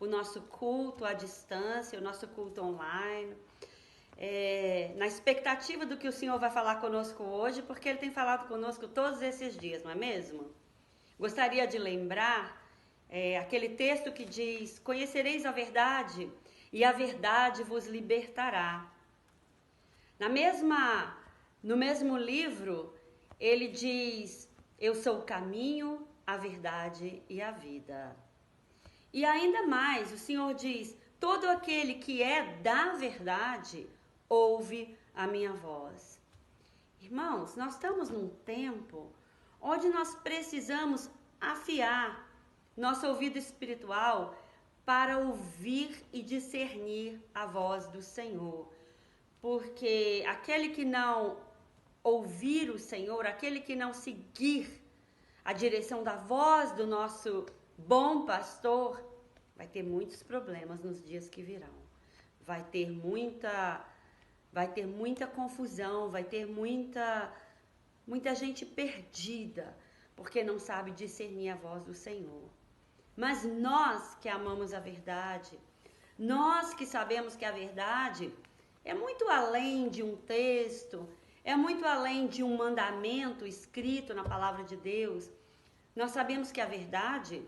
o nosso culto à distância, o nosso culto online, na expectativa do que o Senhor vai falar conosco hoje, porque Ele tem falado conosco todos esses dias, não é mesmo? Gostaria de lembrar aquele texto que diz: conhecereis a verdade e a verdade vos libertará. No mesmo livro, ele diz: eu sou o caminho, a verdade e a vida. E ainda mais, o Senhor diz: todo aquele que é da verdade, ouve a minha voz. Irmãos, nós estamos num tempo onde nós precisamos afiar nosso ouvido espiritual para ouvir e discernir a voz do Senhor. Porque aquele que não ouvir o Senhor, aquele que não seguir a direção da voz do nosso bom pastor, vai ter muitos problemas nos dias que virão. Vai ter muita confusão, vai ter muita gente perdida, porque não sabe discernir a voz do Senhor. Mas nós que amamos a verdade, nós que sabemos que a verdade é muito além de um texto, é muito além de um mandamento escrito na palavra de Deus. Nós sabemos que a verdade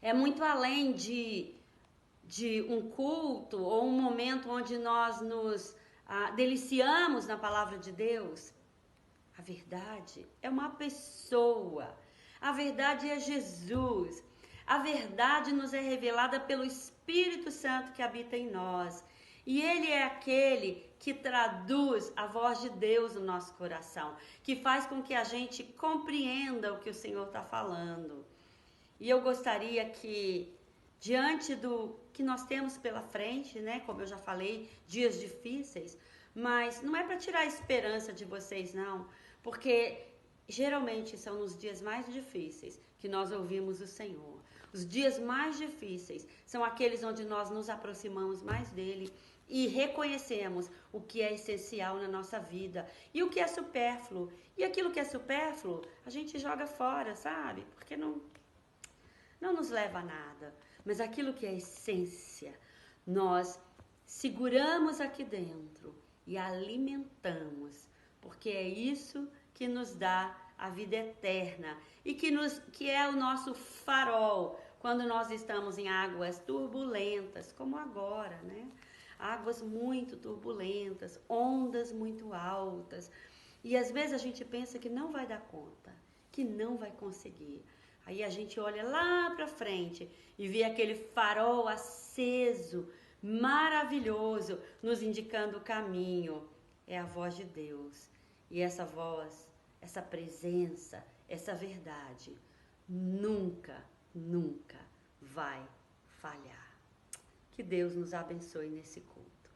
é muito além de um culto ou um momento onde nós nos deliciamos na palavra de Deus. A verdade é uma pessoa. A verdade é Jesus. A verdade nos é revelada pelo Espírito Santo que habita em nós. E Ele é aquele que traduz a voz de Deus no nosso coração, que faz com que a gente compreenda o que o Senhor está falando. E eu gostaria que, diante do que nós temos pela frente, né, como eu já falei, dias difíceis, mas não é para tirar a esperança de vocês, não, porque geralmente são nos dias mais difíceis que nós ouvimos o Senhor. Os dias mais difíceis são aqueles onde nós nos aproximamos mais dele e reconhecemos o que é essencial na nossa vida e o que é supérfluo. E aquilo que é supérfluo, a gente joga fora, sabe? Porque não nos leva a nada. Mas aquilo que é essência, nós seguramos aqui dentro e alimentamos, porque é isso que nos dá a vida eterna e que é o nosso farol quando nós estamos em águas turbulentas, como agora, né? Águas muito turbulentas, ondas muito altas. E às vezes a gente pensa que não vai dar conta, que não vai conseguir. Aí a gente olha lá para frente e vê aquele farol aceso, maravilhoso, nos indicando o caminho. É a voz de Deus. E essa voz, essa presença, essa verdade, nunca vai falhar. Que Deus nos abençoe nesse culto.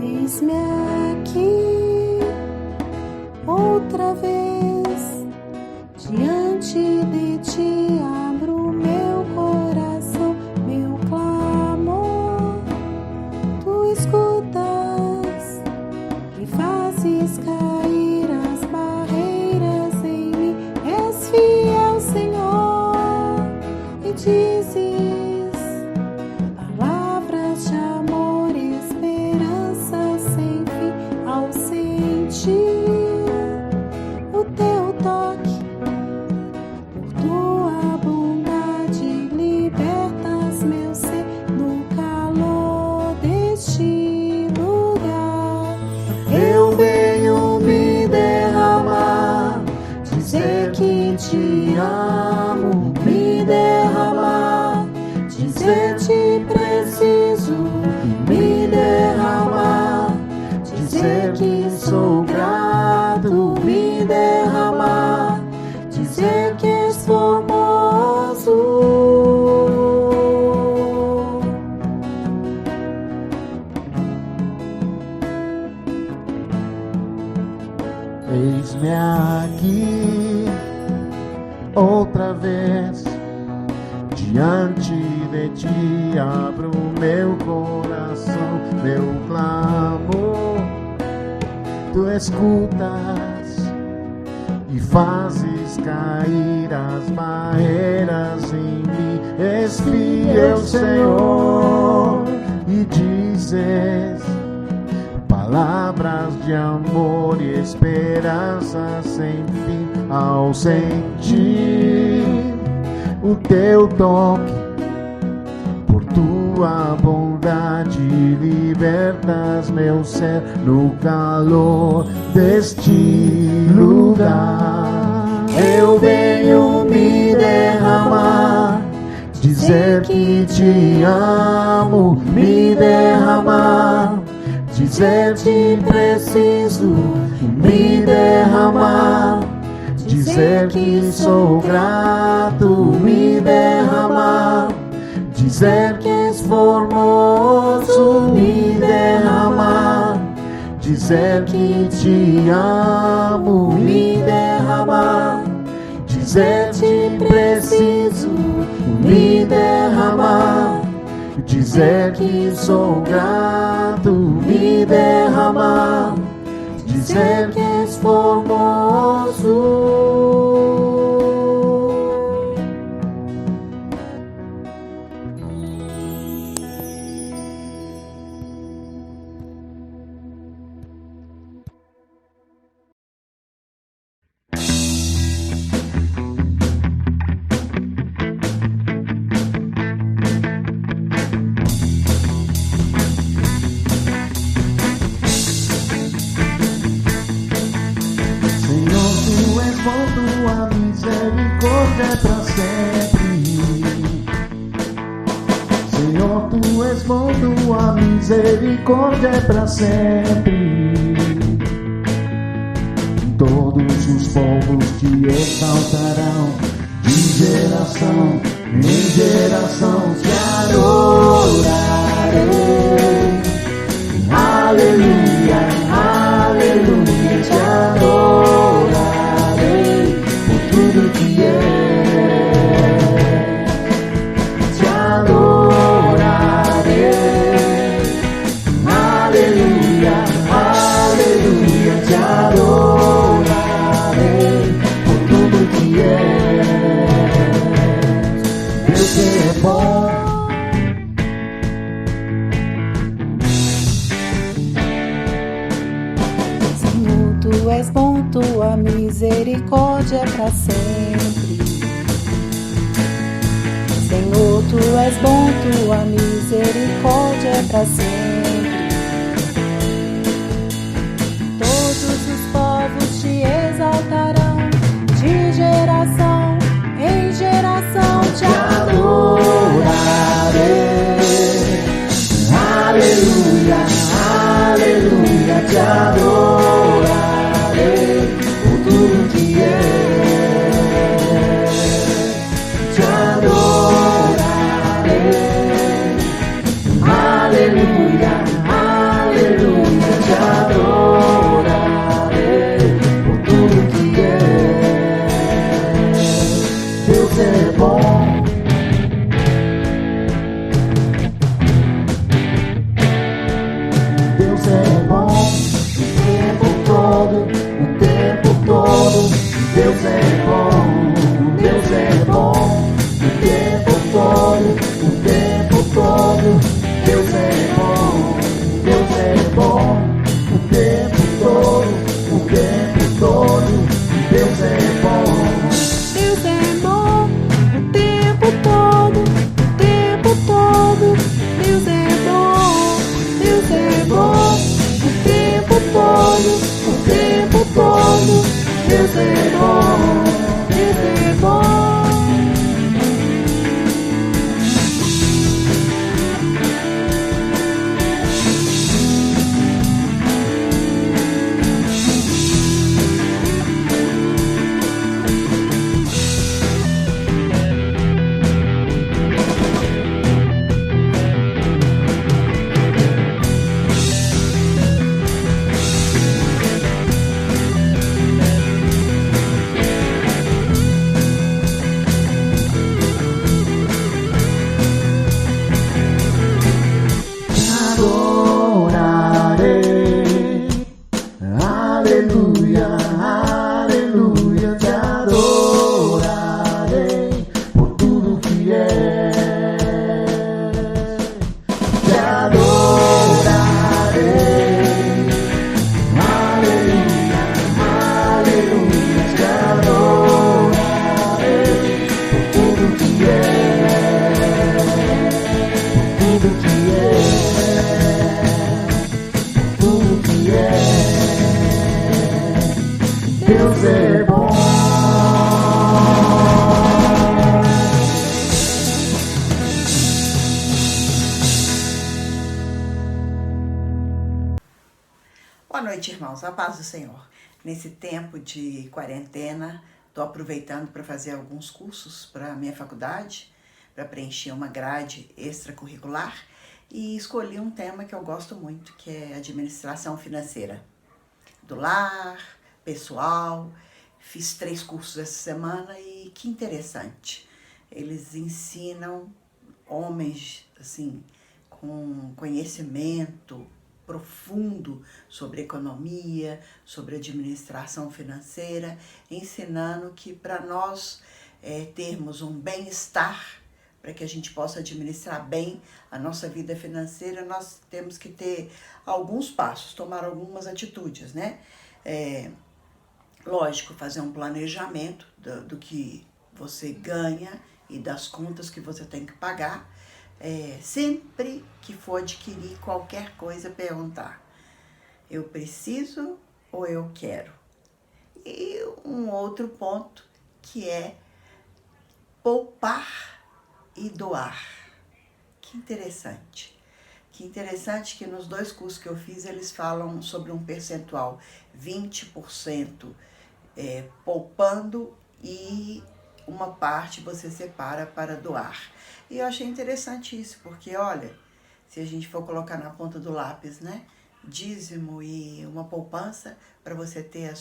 Eis-me aqui outra vez, diante de ti abro meu coração, meu clamor. Tu escutas e fazes cair as barreiras em mim. És fiel, Senhor, e dizes palavras de amor e esperança sem fim. Ao sentir o teu toque, por tua bondade libertas meu ser no calor deste lugar. Eu venho me derramar, dizer que te amo, me derramar, dizer te preciso, me derramar, dizer que sou grato, me derramar, dizer que és formoso. Eis-me aqui outra vez, diante de ti abro meu coração, meu clamor. Tu escutas e fazes cair as barreiras em mim. És fiel, Senhor, e dizes palavras de amor e esperança sem fim. Ao sentir o teu toque, por tua bondade libertas meu ser no calor deste lugar. Eu venho me derramar, dizer que te amo, me derramar, dizer te preciso, me derramar, dizer que sou grato, me derramar, dizer que és formoso, me derramar, dizer que te amo, me derramar, dizer te preciso, me derramar, dizer que sou grato, me derramar, dizer que és formoso. Tua misericórdia é pra sempre. Senhor, tu és bom, tua misericórdia é pra sempre. Todos os povos te exaltarão, de geração em geração te adorarei. Aleluia, aleluia, te adorarei por tudo que é. Te adorarei. Aleluia, aleluia, te adorarei por tudo que é. Deus é bom. Tu és bom, tua misericórdia é para sempre. Senhor, tu és bom, tua misericórdia é para sempre. Todos os povos te exaltarão, de geração em geração te adorarei. Aleluia, aleluia, te adorarei por tudo que é. Te adorarei. Aleluia, aleluia, te adorarei por tudo que é. Deus é bom. Deus é bom o tempo todo, o tempo todo. Deus é bom, Deus é bom o tempo todo, o tempo todo. Deus é bom, Deus é bom o tempo todo, o tempo todo. Deus é bom. Deus é bom o tempo todo, o tempo todo. Deus é bom, Deus é bom o tempo todo, o tempo todo. Deus é bom, Deus é bom. Adorarei. Aleluia, aleluia, te adorarei por tudo que é. Te adorarei. Aleluia, aleluia, te adorarei por tudo que é. Por tudo que é. Deus é bom. Boa noite, irmãos. A paz do Senhor. Nesse tempo de quarentena, estou aproveitando para fazer alguns cursos para a minha faculdade, para preencher uma grade extracurricular, e escolhi um tema que eu gosto muito, que é administração financeira do lar, pessoal. Fiz 3 cursos essa semana e que interessante. Eles ensinam homens assim com conhecimento profundo sobre economia, sobre administração financeira, ensinando que para nós termos um bem-estar, para que a gente possa administrar bem a nossa vida financeira, nós temos que ter alguns passos, tomar algumas atitudes, né? Lógico, fazer um planejamento do que você ganha e das contas que você tem que pagar. Sempre que for adquirir qualquer coisa, perguntar: eu preciso ou eu quero? E um outro ponto que é poupar e doar. Que interessante. Que interessante que nos 2 cursos que eu fiz, eles falam sobre um percentual 20% poupando e uma parte você separa para doar. E eu achei interessante isso, porque olha, se a gente for colocar na ponta do lápis, né? Dízimo e uma poupança para você ter a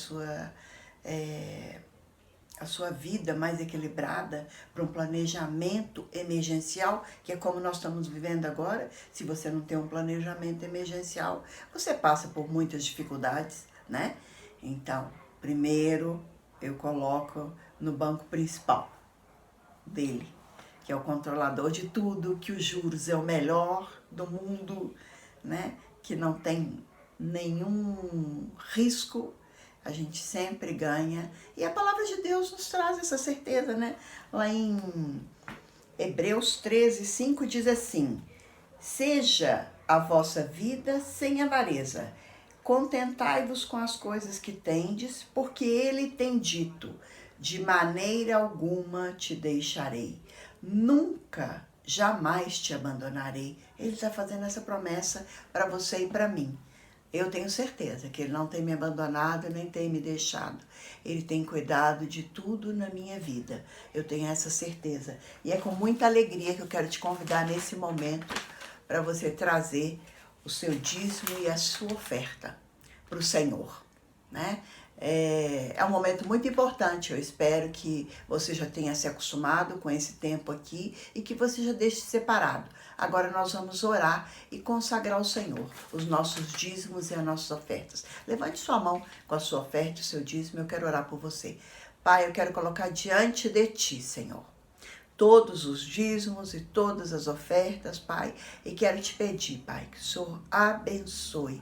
sua vida mais equilibrada, para um planejamento emergencial, que é como nós estamos vivendo agora. Se você não tem um planejamento emergencial, você passa por muitas dificuldades, né? Então, primeiro eu coloco no banco principal dele, que é o controlador de tudo, que os juros é o melhor do mundo, né? Que não tem nenhum risco, a gente sempre ganha. E a palavra de Deus nos traz essa certeza, né? Lá em Hebreus 13:5 diz assim: seja a vossa vida sem avareza, contentai-vos com as coisas que tendes, porque ele tem dito, de maneira alguma te deixarei, nunca, jamais te abandonarei. Ele está fazendo essa promessa para você e para mim. Eu tenho certeza que ele não tem me abandonado, nem tem me deixado. Ele tem cuidado de tudo na minha vida. Eu tenho essa certeza. E é com muita alegria que eu quero te convidar nesse momento para você trazer o seu dízimo e a sua oferta para o Senhor, né? É um momento muito importante. Eu espero que você já tenha se acostumado com esse tempo aqui e que você já deixe separado. Agora nós vamos orar e consagrar ao Senhor os nossos dízimos e as nossas ofertas. Levante sua mão com a sua oferta e o seu dízimo. Eu quero orar por você. Pai, eu quero colocar diante de Ti, Senhor, todos os dízimos e todas as ofertas, Pai. E quero te pedir, Pai, que o Senhor abençoe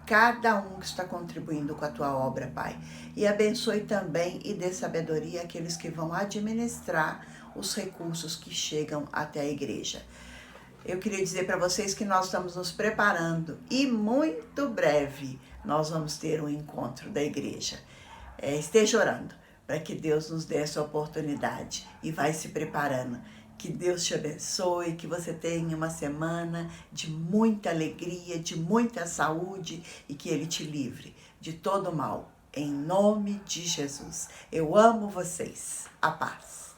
cada um que está contribuindo com a Tua obra, Pai. E abençoe também e dê sabedoria àqueles que vão administrar os recursos que chegam até a igreja. Eu queria dizer para vocês que nós estamos nos preparando e muito breve nós vamos ter um encontro da igreja. Esteja orando para que Deus nos dê essa oportunidade e vai se preparando. Que Deus te abençoe, que você tenha uma semana de muita alegria, de muita saúde e que Ele te livre de todo mal. Em nome de Jesus. Eu amo vocês. A paz.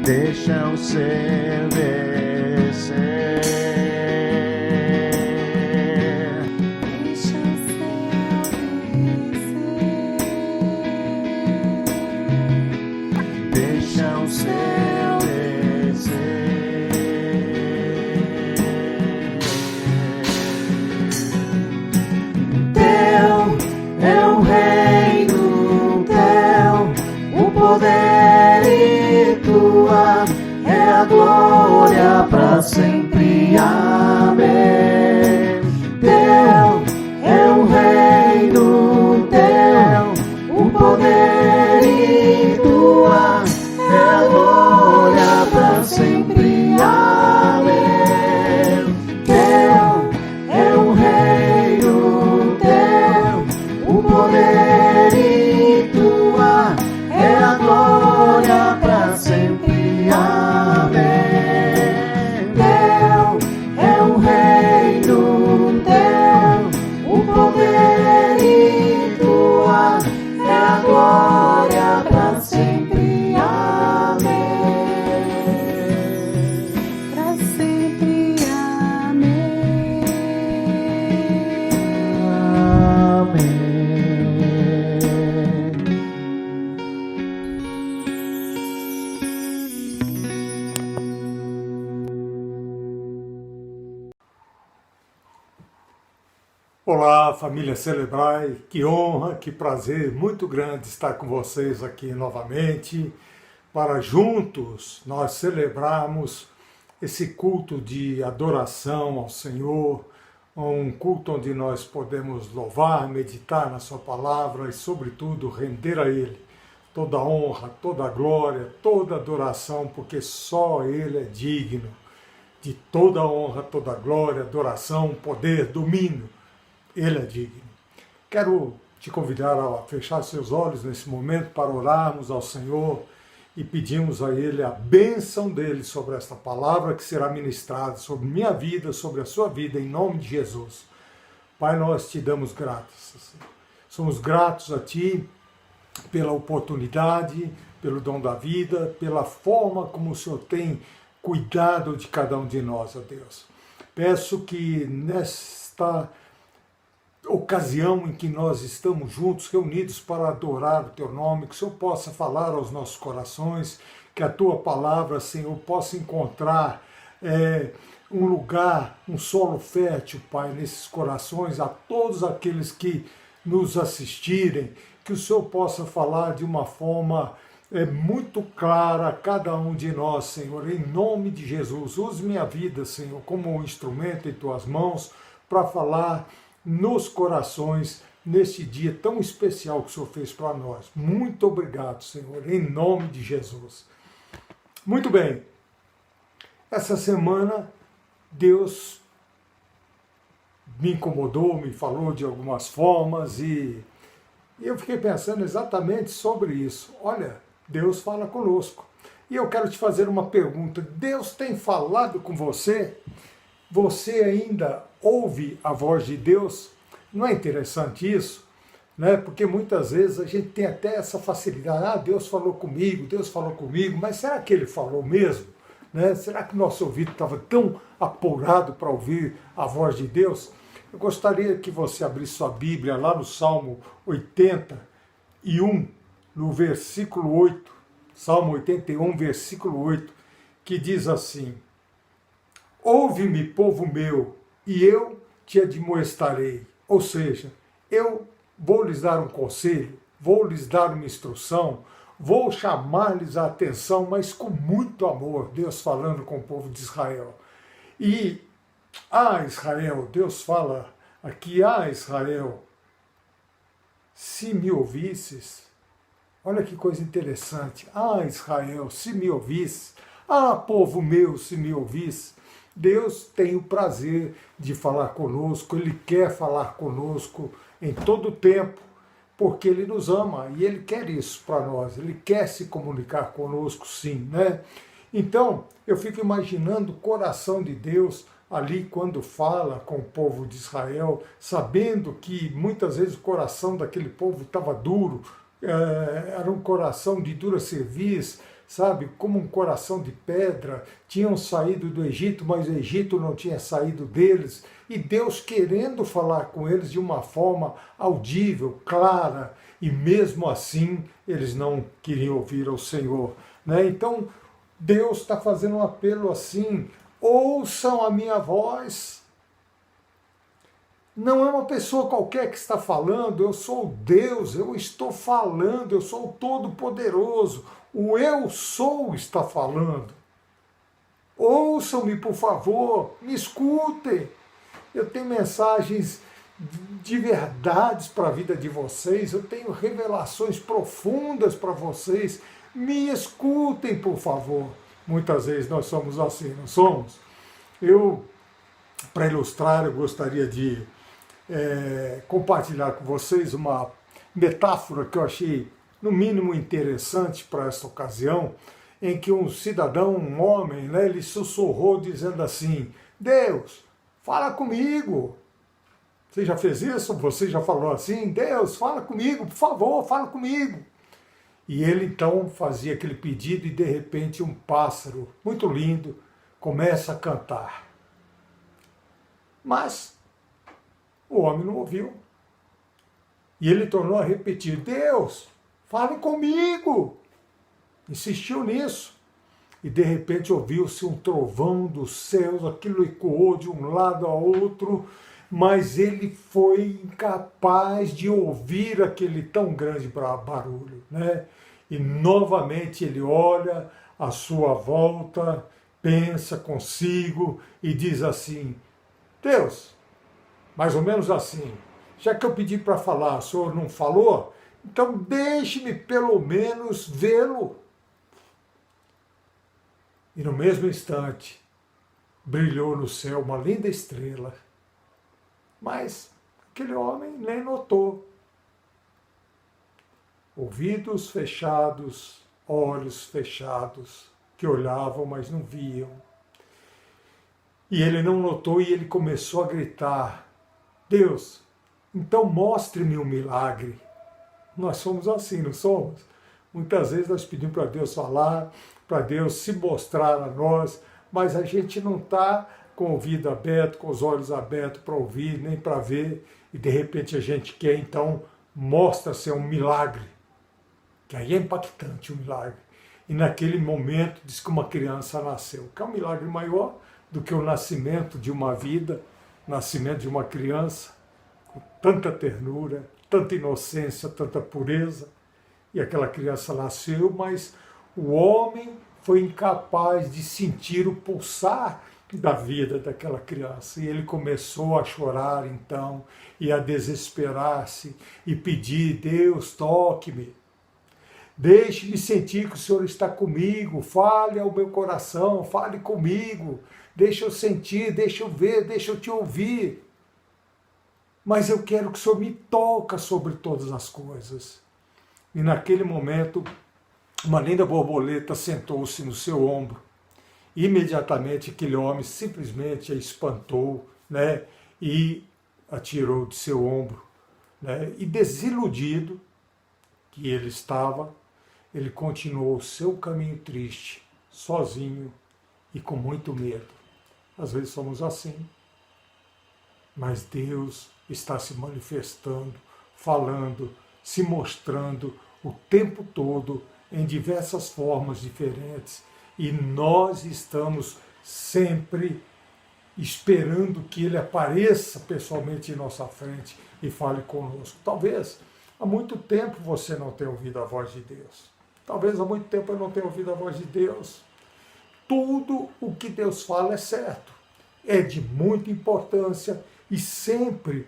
Deixa deixa o céu descer. Deixa o céu descer. Deixa o céu descer. Teu é o reino, teu o poder e tua é a glória para sempre. Amém. Teu é o reino, teu o poder e tua é a glória para sempre. Amém. Teu é o reino, teu o poder e tua é a glória para sempre. Amém. Teu é o reino, teu o poder e tua é a glória para sempre. Amém. Pra sempre, amém. Amém. Olá, família Celebrai, que honra, que prazer muito grande estar com vocês aqui novamente, para juntos nós celebrarmos esse culto de adoração ao Senhor, um culto onde nós podemos louvar, meditar na sua palavra e, sobretudo, render a Ele toda a honra, toda a glória, toda a adoração, porque só Ele é digno de toda a honra, toda a glória, adoração, poder, domínio. Ele é digno. Quero te convidar a fechar seus olhos nesse momento para orarmos ao Senhor e pedirmos a Ele a bênção dEle sobre esta palavra que será ministrada sobre minha vida, sobre a sua vida, em nome de Jesus. Pai, nós te damos graças. Somos gratos a Ti pela oportunidade, pelo dom da vida, pela forma como o Senhor tem cuidado de cada um de nós, ó Deus. Peço que nesta ocasião em que nós estamos juntos, reunidos para adorar o Teu nome, que o Senhor possa falar aos nossos corações, que a Tua palavra, Senhor, possa encontrar um lugar, um solo fértil, Pai, nesses corações, a todos aqueles que nos assistirem, que o Senhor possa falar de uma forma muito clara a cada um de nós, Senhor, em nome de Jesus. Use minha vida, Senhor, como um instrumento em Tuas mãos para falar nos corações, neste dia tão especial que o Senhor fez para nós. Muito obrigado, Senhor, em nome de Jesus. Muito bem, essa semana Deus me incomodou, me falou de algumas formas e eu fiquei pensando exatamente sobre isso. Olha, Deus fala conosco. E eu quero te fazer uma pergunta. Deus tem falado com você? Você ainda ouve a voz de Deus? Não é interessante isso? Né? Porque muitas vezes a gente tem até essa facilidade. Ah, Deus falou comigo, mas será que Ele falou mesmo? Né? Será que nosso ouvido estava tão apurado para ouvir a voz de Deus? Eu gostaria que você abrisse sua Bíblia lá no Salmo 81, no versículo 8. Salmo 81, versículo 8, que diz assim: ouve-me, povo meu, e eu te admoestarei. Ou seja, eu vou lhes dar um conselho, vou lhes dar uma instrução, vou chamar-lhes a atenção, mas com muito amor, Deus falando com o povo de Israel. E, Israel, Deus fala aqui, Israel, se me ouvisses, olha que coisa interessante, Israel, se me ouvisses, povo meu, se me ouvisses. Deus tem o prazer de falar conosco, Ele quer falar conosco em todo o tempo, porque Ele nos ama e Ele quer isso para nós, Ele quer se comunicar conosco sim, né? Então, eu fico imaginando o coração de Deus ali quando fala com o povo de Israel, sabendo que muitas vezes o coração daquele povo estava duro, era um coração de dura cerviz, sabe, como um coração de pedra, tinham saído do Egito, mas o Egito não tinha saído deles, e Deus querendo falar com eles de uma forma audível, clara, e mesmo assim eles não queriam ouvir ao Senhor, né? Então Deus está fazendo um apelo assim: ouçam a minha voz. Não é uma pessoa qualquer que está falando, eu sou Deus, eu estou falando, eu sou o Todo-Poderoso, o Eu Sou está falando. Ouçam-me, por favor, me escutem. Eu tenho mensagens de verdades para a vida de vocês, eu tenho revelações profundas para vocês, me escutem, por favor. Muitas vezes nós somos assim, não somos? Para ilustrar, eu gostaria de compartilhar com vocês uma metáfora que eu achei, no mínimo, interessante para esta ocasião, em que um cidadão, um homem, né, ele sussurrou dizendo assim: Deus, fala comigo. Você já fez isso? Você já falou assim? Deus, fala comigo, por favor, fala comigo. E ele então fazia aquele pedido e de repente um pássaro muito lindo começa a cantar. Mas o homem não ouviu. E ele tornou a repetir: Deus, fale comigo. Insistiu nisso. E de repente ouviu-se um trovão dos céus, aquilo ecoou de um lado a outro, mas ele foi incapaz de ouvir aquele tão grande barulho, né? E novamente ele olha à sua volta, pensa consigo e diz assim: Deus, mais ou menos assim, já que eu pedi para falar, o senhor não falou, então deixe-me pelo menos vê-lo. E no mesmo instante, brilhou no céu uma linda estrela. Mas aquele homem nem notou. Ouvidos fechados, olhos fechados, que olhavam, mas não viam. E ele não notou e ele começou a gritar: Deus, então mostre-me um milagre. Nós somos assim, não somos? Muitas vezes nós pedimos para Deus falar, para Deus se mostrar a nós, mas a gente não está com o ouvido aberto, com os olhos abertos para ouvir, nem para ver, e de repente a gente quer, então, mostra-se um milagre, que aí é impactante o milagre. E naquele momento diz que uma criança nasceu, que é um milagre maior do que o nascimento de uma vida, o nascimento de uma criança, com tanta ternura, tanta inocência, tanta pureza. E aquela criança nasceu, mas o homem foi incapaz de sentir o pulsar da vida daquela criança. E ele começou a chorar então, e a desesperar-se, e pedir: Deus, toque-me. Deixe-me sentir que o Senhor está comigo, fale ao meu coração, fale comigo, deixa eu sentir, deixa eu ver, deixa eu te ouvir. Mas eu quero que o Senhor me toque sobre todas as coisas. E naquele momento, uma linda borboleta sentou-se no seu ombro. Imediatamente aquele homem simplesmente a espantou, né, e a tirou de seu ombro, né, e desiludido que ele estava, ele continuou o seu caminho triste, sozinho e com muito medo. Às vezes somos assim, mas Deus está se manifestando, falando, se mostrando o tempo todo em diversas formas diferentes, e nós estamos sempre esperando que Ele apareça pessoalmente em nossa frente e fale conosco. Talvez há muito tempo você não tenha ouvido a voz de Deus. Talvez há muito tempo eu não tenha ouvido a voz de Deus. Tudo o que Deus fala é certo, é de muita importância e sempre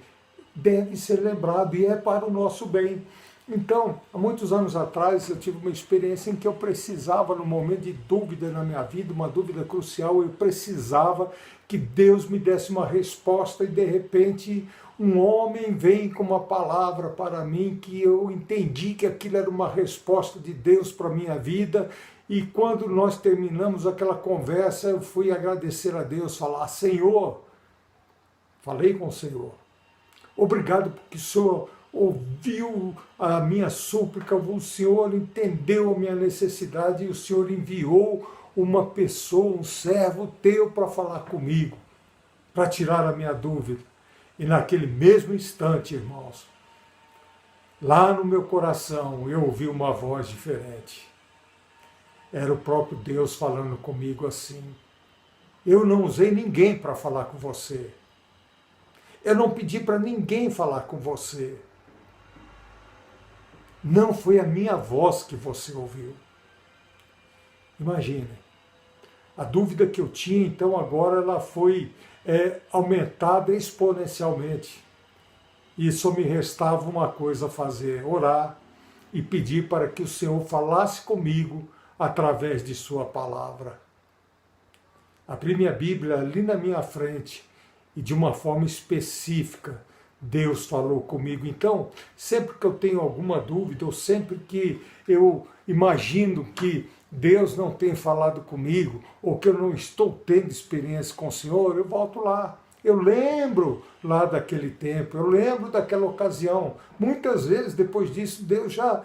deve ser lembrado, e é para o nosso bem. Então, há muitos anos atrás, eu tive uma experiência em que eu precisava, num momento de dúvida na minha vida, uma dúvida crucial, eu precisava que Deus me desse uma resposta, e de repente um homem vem com uma palavra para mim que eu entendi que aquilo era uma resposta de Deus para a minha vida. E quando nós terminamos aquela conversa, eu fui agradecer a Deus, falar: Senhor, falei com o Senhor, obrigado porque o Senhor ouviu a minha súplica, o Senhor entendeu a minha necessidade e o Senhor enviou uma pessoa, um servo teu para falar comigo, para tirar a minha dúvida. E naquele mesmo instante, irmãos, lá no meu coração eu ouvi uma voz diferente. Era o próprio Deus falando comigo assim: eu não usei ninguém para falar com você. Eu não pedi para ninguém falar com você. Não foi a minha voz que você ouviu. Imagine. A dúvida que eu tinha, então, agora ela foi aumentada exponencialmente. E só me restava uma coisa a fazer: orar e pedir para que o Senhor falasse comigo através de sua palavra. Abri minha Bíblia ali na minha frente e de uma forma específica Deus falou comigo. Então, sempre que eu tenho alguma dúvida, ou sempre que eu imagino que Deus não tem falado comigo, ou que eu não estou tendo experiência com o Senhor, eu volto lá. Eu lembro lá daquele tempo, eu lembro daquela ocasião. Muitas vezes, depois disso, Deus já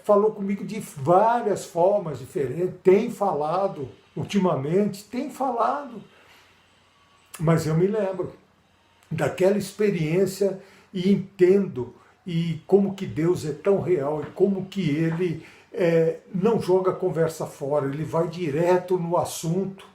falou comigo de várias formas diferentes, tem falado, ultimamente, tem falado. Mas eu me lembro daquela experiência e entendo e como que Deus é tão real e como que Ele não joga a conversa fora, Ele vai direto no assunto.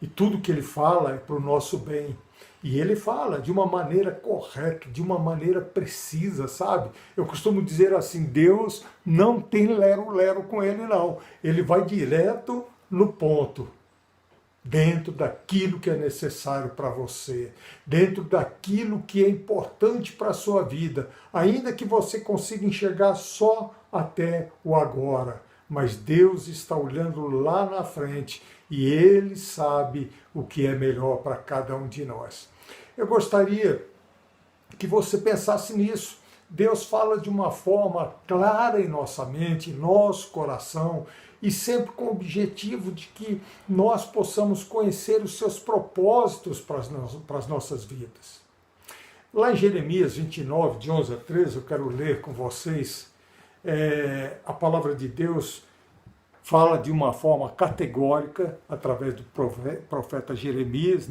E tudo que Ele fala é para o nosso bem. E Ele fala de uma maneira correta, de uma maneira precisa, sabe? Eu costumo dizer assim, Deus não tem lero-lero com Ele, não. Ele vai direto no ponto. Dentro daquilo que é necessário para você, dentro daquilo que é importante para a sua vida, ainda que você consiga enxergar só até o agora. Mas Deus está olhando lá na frente e Ele sabe o que é melhor para cada um de nós. Eu gostaria que você pensasse nisso. Deus fala de uma forma clara em nossa mente, em nosso coração, e sempre com o objetivo de que nós possamos conhecer os seus propósitos para as nossas vidas. Lá em Jeremias 29, de 11 a 13, eu quero ler com vocês, a palavra de Deus fala de uma forma categórica, através do profeta Jeremias,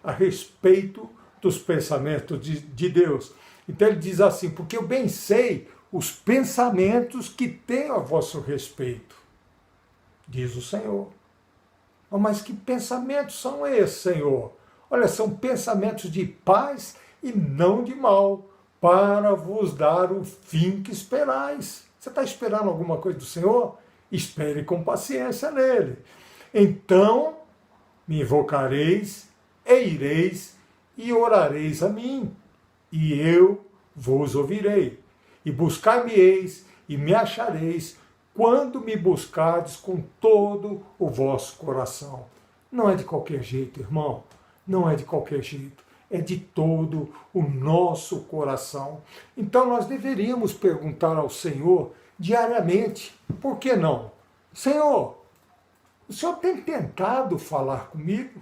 a respeito dos pensamentos de Deus. Então ele diz assim, porque eu bem sei os pensamentos que tenho a vosso respeito, diz o Senhor. Mas que pensamentos são esses, Senhor? Olha, são pensamentos de paz e não de mal, para vos dar o fim que esperais. Você está esperando alguma coisa do Senhor? Espere com paciência nele. Então me invocareis, e ireis, e orareis a mim, e eu vos ouvirei. E buscar-me-eis, e me achareis, quando me buscardes com todo o vosso coração. Não é de qualquer jeito, irmão. Não é de qualquer jeito. É de todo o nosso coração. Então nós deveríamos perguntar ao Senhor diariamente, por que não? Senhor, o Senhor tem tentado falar comigo?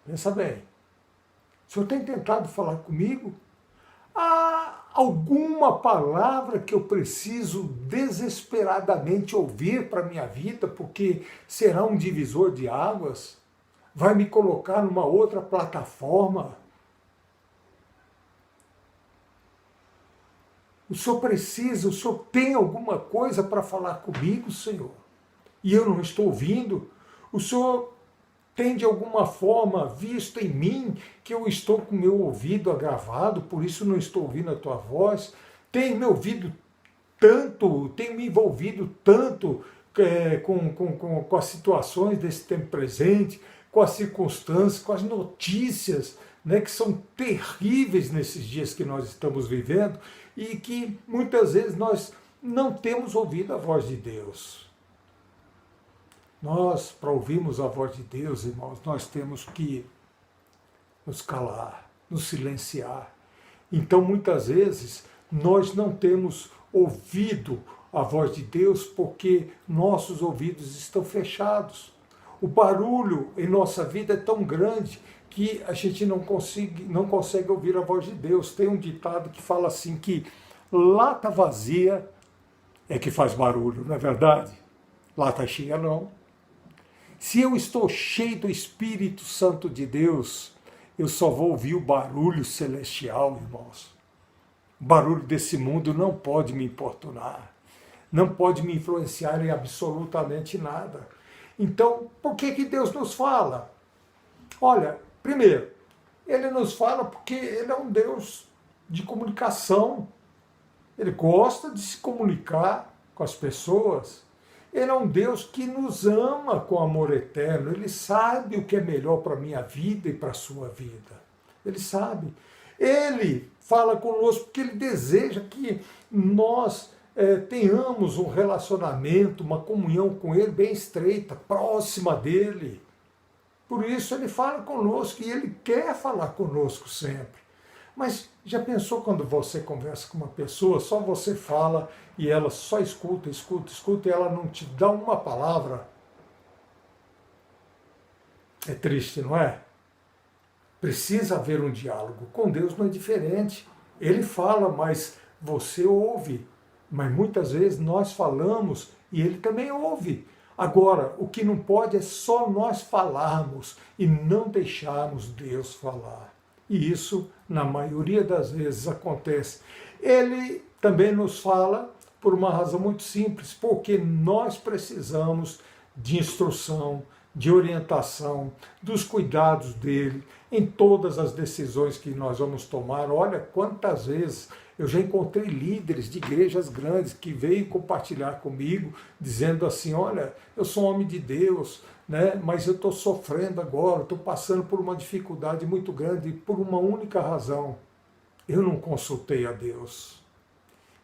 Pensa bem. O Senhor tem tentado falar comigo? Há alguma palavra que eu preciso desesperadamente ouvir para a minha vida, porque será um divisor de águas? Vai me colocar numa outra plataforma? O Senhor precisa, o Senhor tem alguma coisa para falar comigo, Senhor? E eu não estou ouvindo? O Senhor tem de alguma forma visto em mim que eu estou com meu ouvido agravado, por isso não estou ouvindo a tua voz? Tem me ouvido tanto, tem me envolvido tanto com as situações desse tempo presente, com as circunstâncias, com as notícias, que são terríveis nesses dias que nós estamos vivendo e que muitas vezes nós não temos ouvido a voz de Deus. Nós, para ouvirmos a voz de Deus, irmãos, nós temos que nos calar, nos silenciar. Então, muitas vezes, nós não temos ouvido a voz de Deus porque nossos ouvidos estão fechados. O barulho em nossa vida é tão grande que a gente não consegue ouvir a voz de Deus. Tem um ditado que fala assim, que lata vazia é que faz barulho, não é verdade? Lata cheia não. Se eu estou cheio do Espírito Santo de Deus, eu só vou ouvir o barulho celestial, irmãos. O barulho desse mundo não pode me importunar, não pode me influenciar em absolutamente nada. Então, por que Deus nos fala? Olha, primeiro, Ele nos fala porque Ele é um Deus de comunicação. Ele gosta de se comunicar com as pessoas. Ele é um Deus que nos ama com amor eterno. Ele sabe o que é melhor para a minha vida e para a sua vida. Ele sabe. Ele fala conosco porque Ele deseja que nós tenhamos um relacionamento, uma comunhão com Ele bem estreita, próxima dEle. Por isso Ele fala conosco e Ele quer falar conosco sempre. Mas já pensou quando você conversa com uma pessoa, só você fala e ela só escuta e ela não te dá uma palavra? É triste, não é? Precisa haver um diálogo. Com Deus não é diferente. Ele fala, mas você ouve. Mas muitas vezes nós falamos e Ele também ouve. Agora, o que não pode é só nós falarmos e não deixarmos Deus falar. E isso, na maioria das vezes, acontece. Ele também nos fala por uma razão muito simples, porque nós precisamos de instrução, de orientação, dos cuidados dele, em todas as decisões que nós vamos tomar. Olha quantas vezes eu já encontrei líderes de igrejas grandes que veio compartilhar comigo, dizendo assim, olha, eu sou um homem de Deus, né? Mas eu estou sofrendo agora, estou passando por uma dificuldade muito grande, por uma única razão. Eu não consultei a Deus.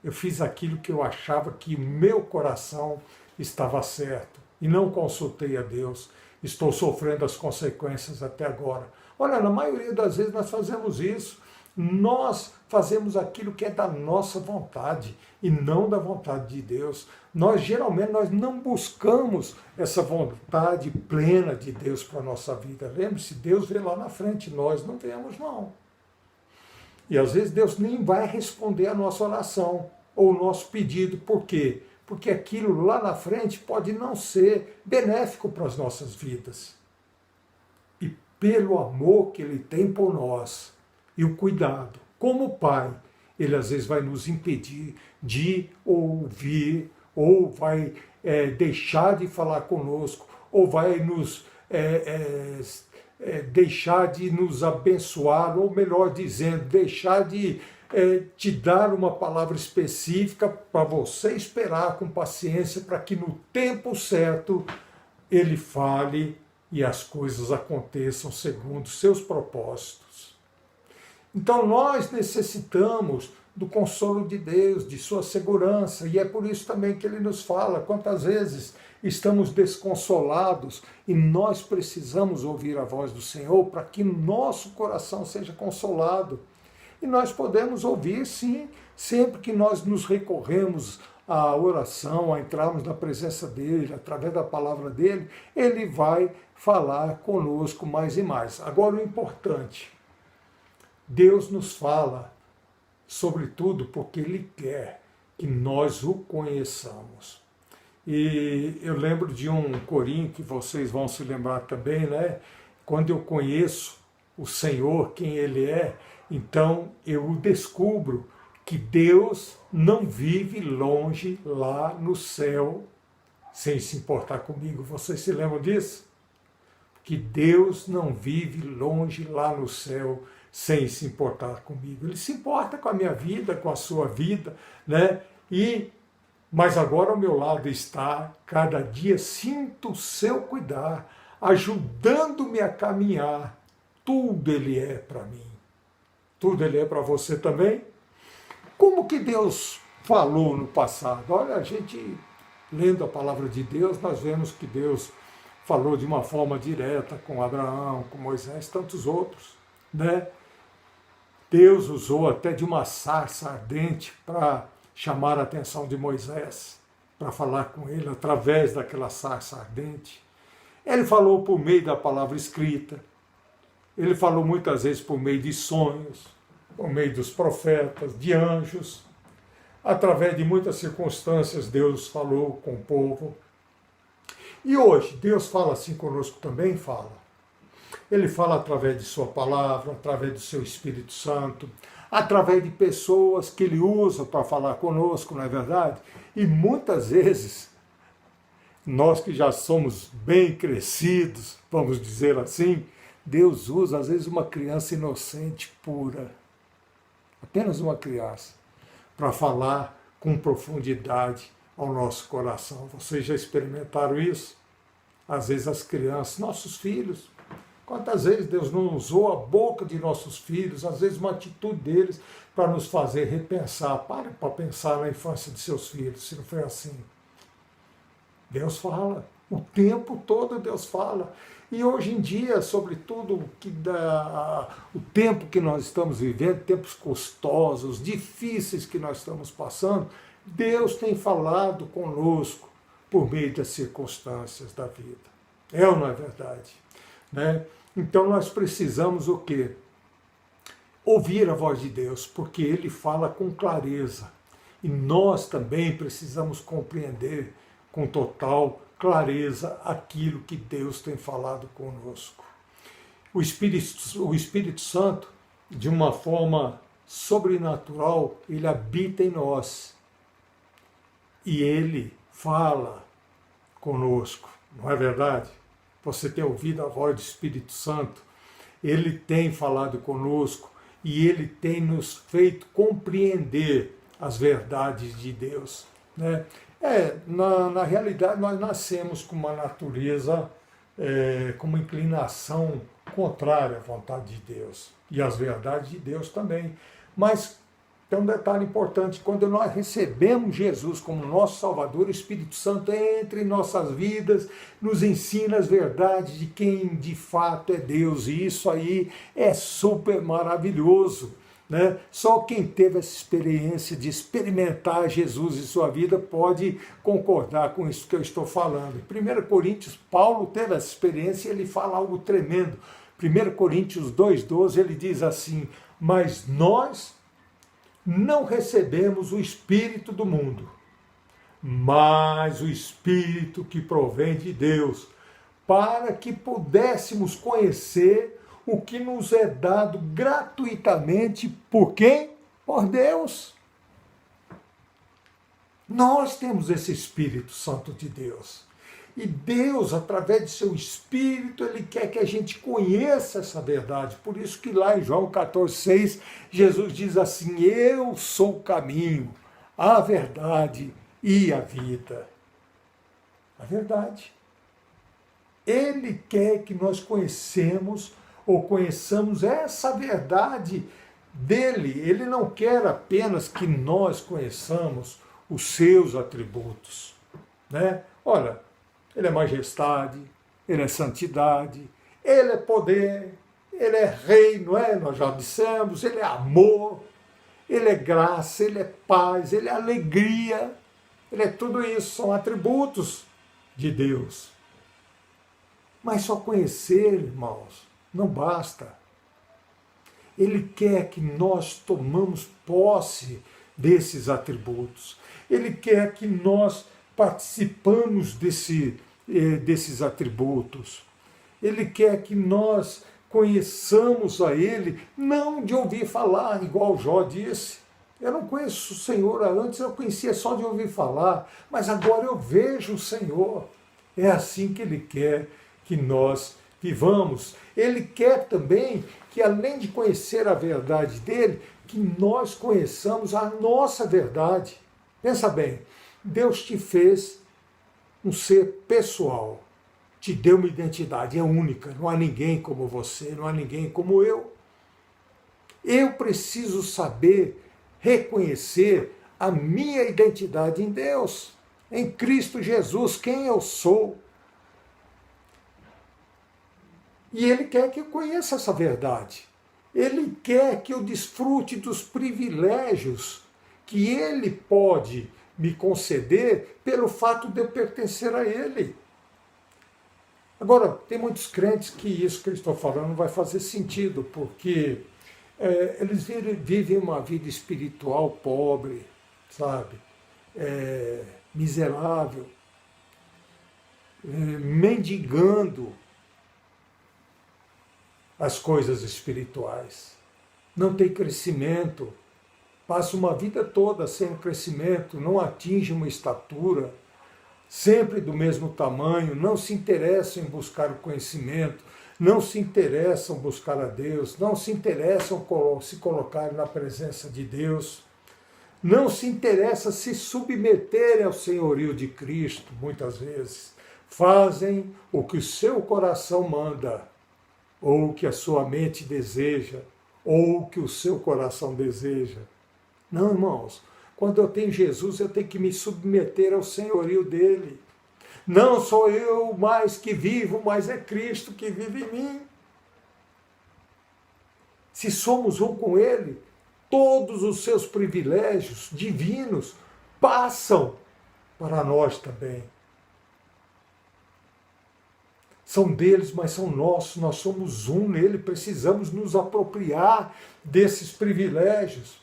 Eu fiz aquilo que eu achava que meu coração estava certo, e não consultei a Deus. Estou sofrendo as consequências até agora. Olha, na maioria das vezes nós fazemos isso. Nós fazemos aquilo que é da nossa vontade e não da vontade de Deus. Geralmente não buscamos essa vontade plena de Deus para a nossa vida. Lembre-se, Deus vê lá na frente, nós não vemos não. E às vezes Deus nem vai responder a nossa oração ou o nosso pedido. Por quê? Porque aquilo lá na frente pode não ser benéfico para as nossas vidas. E pelo amor que Ele tem por nós, e o cuidado, como Pai, Ele às vezes vai nos impedir de ouvir, ou vai deixar de falar conosco, ou vai nos deixar de nos abençoar, ou melhor dizendo, deixar de te dar uma palavra específica para você esperar com paciência, para que no tempo certo Ele fale e as coisas aconteçam segundo seus propósitos. Então nós necessitamos do consolo de Deus, de sua segurança, e é por isso também que Ele nos fala quantas vezes estamos desconsolados e nós precisamos ouvir a voz do Senhor para que nosso coração seja consolado. E nós podemos ouvir, sim, sempre que nós nos recorremos à oração, a entrarmos na presença dEle, através da palavra dEle, Ele vai falar conosco mais e mais. Agora o importante, Deus nos fala, sobretudo porque Ele quer que nós o conheçamos. E eu lembro de um corinho que vocês vão se lembrar também, né? Quando eu conheço o Senhor, quem Ele é, então eu descubro que Deus não vive longe lá no céu, sem se importar comigo. Vocês se lembram disso? Que Deus não vive longe lá no céu, sem se importar comigo. Ele se importa com a minha vida, com a sua vida, né? Mas agora ao meu lado está, cada dia sinto o seu cuidar, ajudando-me a caminhar. Tudo Ele é para mim. Tudo Ele é para você também. Como que Deus falou no passado? Olha, a gente lendo a palavra de Deus, nós vemos que Deus falou de uma forma direta com Abraão, com Moisés, tantos outros, né? Deus usou até de uma sarça ardente para chamar a atenção de Moisés, para falar com ele através daquela sarça ardente. Ele falou por meio da palavra escrita. Ele falou muitas vezes por meio de sonhos, por meio dos profetas, de anjos. Através de muitas circunstâncias, Deus falou com o povo. E hoje, Deus fala assim conosco também? Fala. Ele fala através de sua palavra, através do seu Espírito Santo, através de pessoas que Ele usa para falar conosco, não é verdade? E muitas vezes, nós que já somos bem crescidos, vamos dizer assim, Deus usa às vezes uma criança inocente, pura, apenas uma criança, para falar com profundidade ao nosso coração. Vocês já experimentaram isso? Às vezes as crianças, nossos filhos, quantas vezes Deus não usou a boca de nossos filhos, às vezes uma atitude deles, para nos fazer repensar. Para pensar na infância de seus filhos, se não foi assim. Deus fala, o tempo todo Deus fala. E hoje em dia, sobretudo, o tempo que nós estamos vivendo, tempos custosos, difíceis que nós estamos passando, Deus tem falado conosco por meio das circunstâncias da vida. É ou não é verdade? Né? Então nós precisamos o quê? Ouvir a voz de Deus, porque Ele fala com clareza. E nós também precisamos compreender com total clareza aquilo que Deus tem falado conosco. O Espírito Santo, de uma forma sobrenatural, ele habita em nós. E ele fala conosco, não é verdade? Você tem ouvido a voz do Espírito Santo, ele tem falado conosco e ele tem nos feito compreender as verdades de Deus, né? Na realidade, nós nascemos com uma natureza, com uma inclinação contrária à vontade de Deus e às verdades de Deus também. Mas tem um detalhe importante: quando nós recebemos Jesus como nosso Salvador, o Espírito Santo entra em nossas vidas, nos ensina as verdades de quem de fato é Deus, e isso aí é super maravilhoso. Né? Só quem teve essa experiência de experimentar Jesus em sua vida pode concordar com isso que eu estou falando. Em 1 Coríntios, Paulo teve essa experiência e ele fala algo tremendo. 1 Coríntios 2,12, ele diz assim: mas nós não recebemos o Espírito do mundo, mas o Espírito que provém de Deus, para que pudéssemos conhecer o que nos é dado gratuitamente por quem? Por Deus. Nós temos esse Espírito Santo de Deus. E Deus, através de seu Espírito, Ele quer que a gente conheça essa verdade. Por isso que lá em João 14,6, Jesus diz assim: eu sou o caminho, a verdade e a vida. A verdade. Ele quer que nós conheçamos essa verdade dele. Ele não quer apenas que nós conheçamos os seus atributos, né? Olha, ele é majestade, ele é santidade, ele é poder, ele é rei, não é? Nós já dissemos, ele é amor, ele é graça, ele é paz, ele é alegria, ele é tudo isso, são atributos de Deus. Mas só conhecer, irmãos, não basta. Ele quer que nós tomamos posse desses atributos. Ele quer que nós participamos desses atributos. Ele quer que nós conheçamos a Ele, não de ouvir falar, igual Jó disse. Eu não conheço o Senhor antes, eu conhecia só de ouvir falar, mas agora eu vejo o Senhor. É assim que Ele quer que nós vivamos. Ele quer também que, além de conhecer a verdade dele, que nós conheçamos a nossa verdade. Pensa bem, Deus te fez um ser pessoal, te deu uma identidade, é única, não há ninguém como você, não há ninguém como eu. Eu preciso saber reconhecer a minha identidade em Deus, em Cristo Jesus, quem eu sou. E Ele quer que eu conheça essa verdade. Ele quer que eu desfrute dos privilégios que Ele pode me conceder pelo fato de eu pertencer a Ele. Agora, tem muitos crentes que isso que eu estou falando não vai fazer sentido, porque eles vivem uma vida espiritual pobre, sabe? Miserável, mendigando as coisas espirituais. Não tem crescimento, passa uma vida toda sem crescimento, não atinge uma estatura, sempre do mesmo tamanho, não se interessam em buscar o conhecimento, não se interessam em buscar a Deus, não se interessam em se colocar na presença de Deus, não se interessam em se submeterem ao senhorio de Cristo, muitas vezes. Fazem o que o seu coração manda, ou o que a sua mente deseja, ou o que o seu coração deseja. Não, irmãos, quando eu tenho Jesus, eu tenho que me submeter ao senhorio dele. Não sou eu mais que vivo, mas é Cristo que vive em mim. Se somos um com ele, todos os seus privilégios divinos passam para nós também. São deles, mas são nossos, nós somos um nele, precisamos nos apropriar desses privilégios.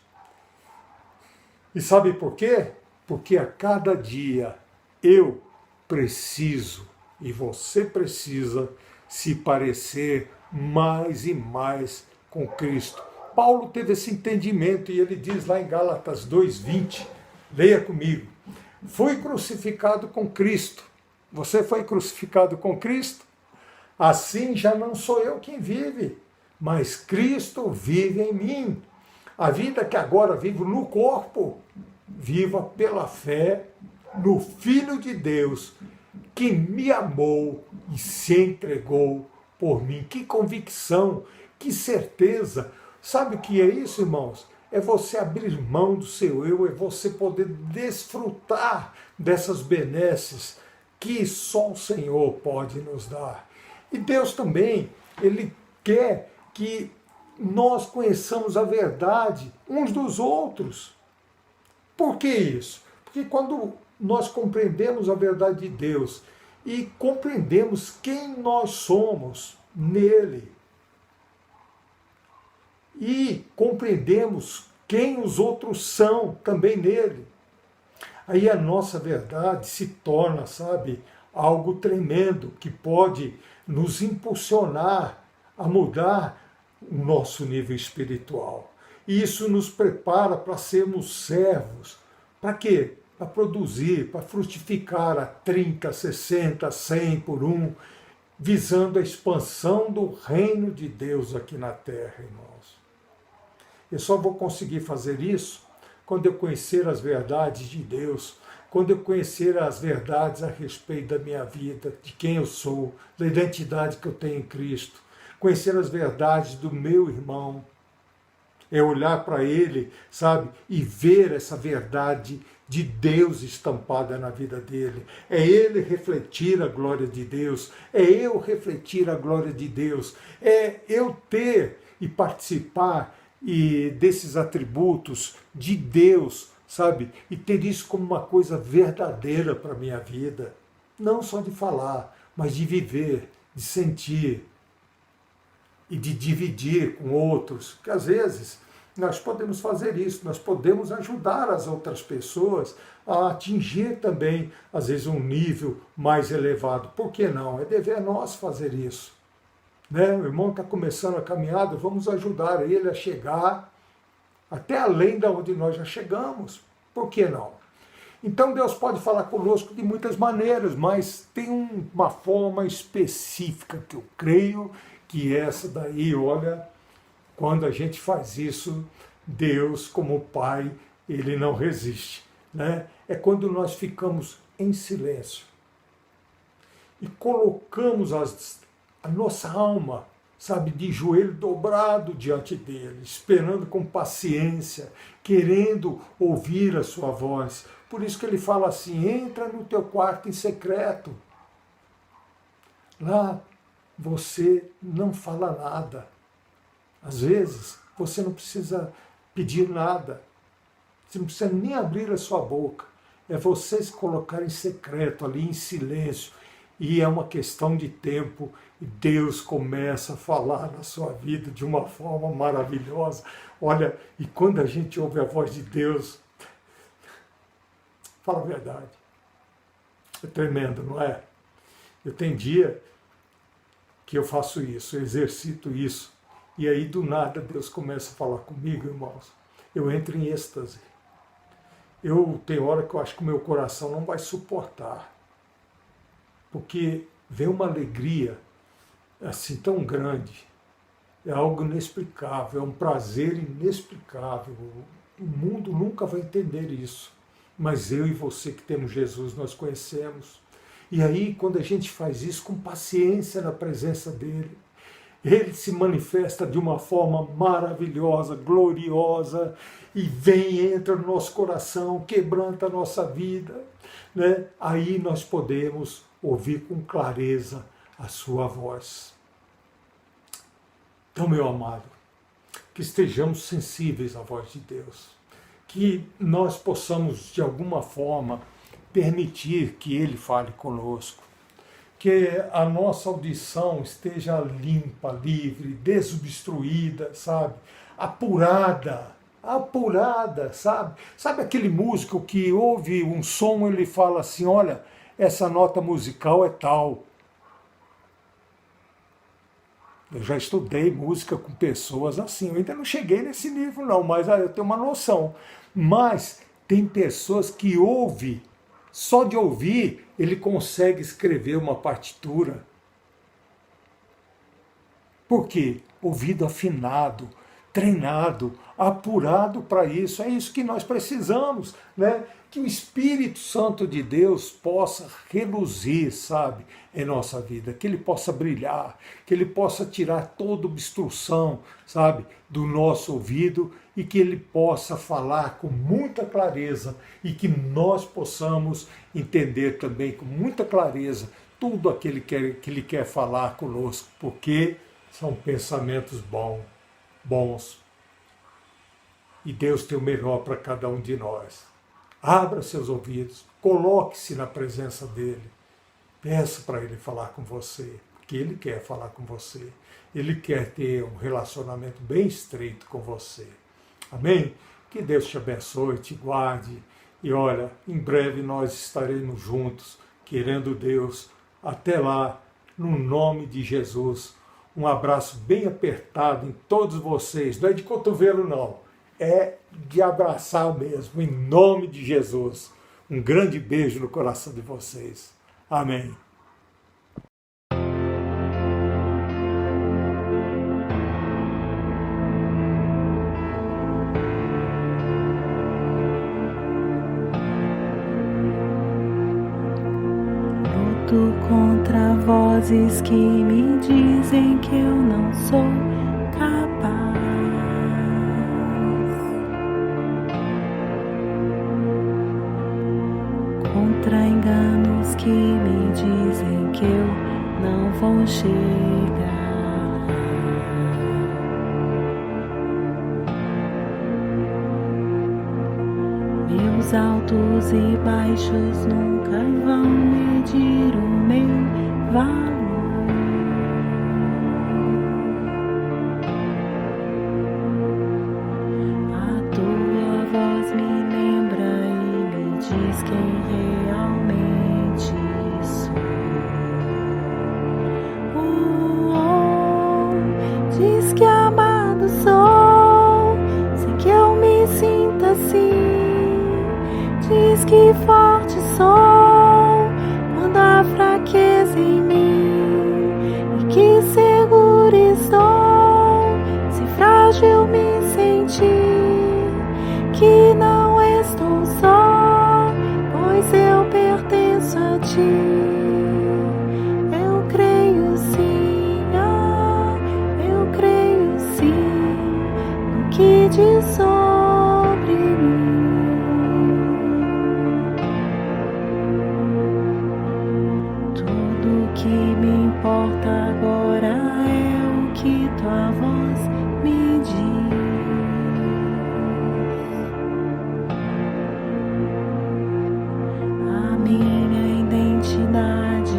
E sabe por quê? Porque a cada dia eu preciso e você precisa se parecer mais e mais com Cristo. Paulo teve esse entendimento e ele diz lá em Gálatas 2:20, leia comigo: fui crucificado com Cristo. Você foi crucificado com Cristo? Assim já não sou eu quem vive, mas Cristo vive em mim. A vida que agora vivo no corpo, viva pela fé no Filho de Deus, que me amou e se entregou por mim. Que convicção, que certeza. Sabe o que é isso, irmãos? É você abrir mão do seu eu, é você poder desfrutar dessas benesses que só o Senhor pode nos dar. E Deus também, Ele quer que nós conheçamos a verdade uns dos outros. Por que isso? Porque quando nós compreendemos a verdade de Deus e compreendemos quem nós somos nele, e compreendemos quem os outros são também nele, aí a nossa verdade se torna, sabe, algo tremendo que pode nos impulsionar a mudar o nosso nível espiritual. E isso nos prepara para sermos servos. Para quê? Para produzir, para frutificar a 30, 60, 100 por um, visando a expansão do reino de Deus aqui na terra, irmãos. Eu só vou conseguir fazer isso quando eu conhecer as verdades de Deus, quando eu conhecer as verdades a respeito da minha vida, de quem eu sou, da identidade que eu tenho em Cristo, conhecer as verdades do meu irmão, é olhar para ele, sabe, e ver essa verdade de Deus estampada na vida dele. É ele refletir a glória de Deus, é eu refletir a glória de Deus, é eu ter e participar desses atributos de Deus, sabe? E ter isso como uma coisa verdadeira para a minha vida. Não só de falar, mas de viver, de sentir e de dividir com outros. Porque às vezes nós podemos fazer isso, nós podemos ajudar as outras pessoas a atingir também, às vezes, um nível mais elevado. Por que não? É dever nosso fazer isso. Né? O irmão está começando a caminhada, vamos ajudar ele a chegar até além de onde nós já chegamos. Por que não? Então Deus pode falar conosco de muitas maneiras, mas tem uma forma específica que eu creio que essa daí, olha, quando a gente faz isso, Deus, como Pai, Ele não resiste. Né? É quando nós ficamos em silêncio e colocamos a nossa alma, sabe, de joelho dobrado diante dele, esperando com paciência, querendo ouvir a sua voz. Por isso que ele fala assim: entra no teu quarto em secreto. Lá você não fala nada. Às vezes você não precisa pedir nada. Você não precisa nem abrir a sua boca. É você se colocar em secreto ali, em silêncio, E é uma questão de tempo e Deus começa a falar na sua vida de uma forma maravilhosa. Olha, e quando a gente ouve a voz de Deus, fala a verdade, é tremendo, não é? Eu tenho dia que eu faço isso, eu exercito isso, e aí do nada Deus começa a falar comigo, irmãos. Eu entro em êxtase. Tem hora que eu acho que o meu coração não vai suportar, porque vem uma alegria assim tão grande, é algo inexplicável, é um prazer inexplicável. O mundo nunca vai entender isso, mas eu e você que temos Jesus, nós conhecemos. E aí, quando a gente faz isso com paciência na presença dele, ele se manifesta de uma forma maravilhosa, gloriosa, e vem, entra no nosso coração, quebranta a nossa vida, né? Aí nós podemos ouvir com clareza a sua voz. Então, meu amado, que estejamos sensíveis à voz de Deus, que nós possamos, de alguma forma, permitir que Ele fale conosco, que a nossa audição esteja limpa, livre, desobstruída, sabe? Apurada, sabe? Sabe aquele músico que ouve um som e ele fala assim, olha, essa nota musical é tal. Eu já estudei música com pessoas assim, eu ainda não cheguei nesse nível não, mas eu tenho uma noção. Mas tem pessoas que ouvem, só de ouvir, ele consegue escrever uma partitura. Por quê? Ouvido afinado, treinado, apurado para isso. É isso que nós precisamos, né? Que o Espírito Santo de Deus possa reluzir, sabe, em nossa vida, que ele possa brilhar, que ele possa tirar toda obstrução, sabe, do nosso ouvido e que ele possa falar com muita clareza e que nós possamos entender também com muita clareza tudo aquilo que ele quer falar conosco, porque são pensamentos bons. E Deus tem o melhor para cada um de nós. Abra seus ouvidos, coloque-se na presença dele, peça para ele falar com você, porque ele quer falar com você, ele quer ter um relacionamento bem estreito com você. Amém? Que Deus te abençoe, te guarde, e olha, em breve nós estaremos juntos, querendo Deus. Até lá, no nome de Jesus, um abraço bem apertado em todos vocês, não é de cotovelo não, é de abraçar mesmo, em nome de Jesus. Um grande beijo no coração de vocês. Amém. Luto contra vozes que me dizem que eu não sou capaz. Contra enganos que me dizem que eu não vou chegar. Meus altos e baixos nunca vão medir o meu valor. A tua voz me lembra e me diz quem realmente sou. Diz que amado sou, sem que eu me sinta assim. Diz que forte sou quando há fraqueza em mim, e que seguro estou se frágil me sentir, que não estou só, pois eu pertenço a ti. Eu creio sim, eu creio sim no que diz sobre mim. O que me importa agora é o que tua voz me diz. A minha identidade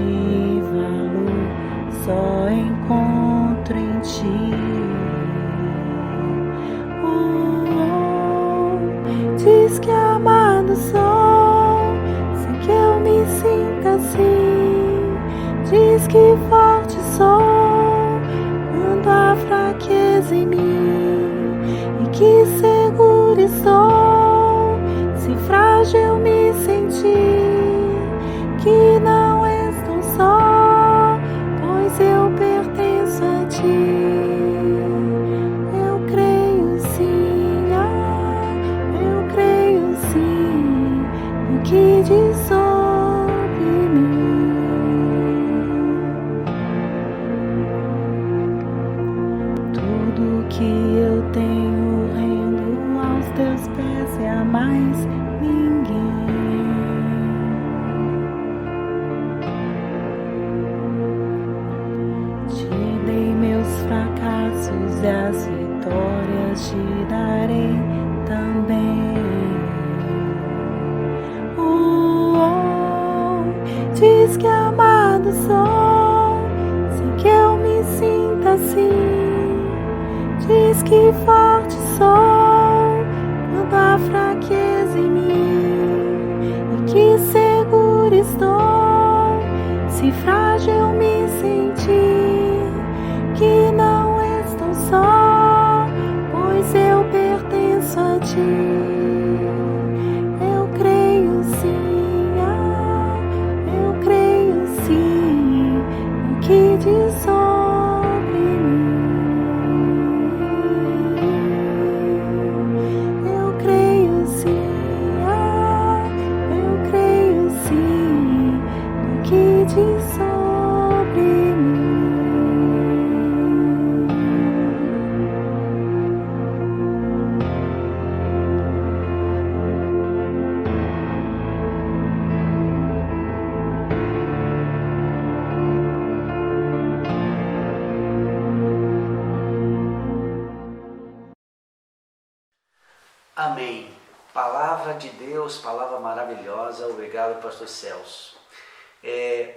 que eu tenho rendo aos teus pés e a mais ninguém. Te dei meus fracassos e as vitórias te darei também. Diz que amado sou, sem que eu me sinta assim. Diz que forte sou, quando há fraqueza em mim. E que seguro estou, se frágil me sentir. Que não estou só, pois eu pertenço a ti. Eu creio sim. Que diz sobre mim. Eu creio sim, eu creio sim no que diz sobre mim. Amém. Palavra de Deus, palavra maravilhosa. Obrigado, pastor Celso.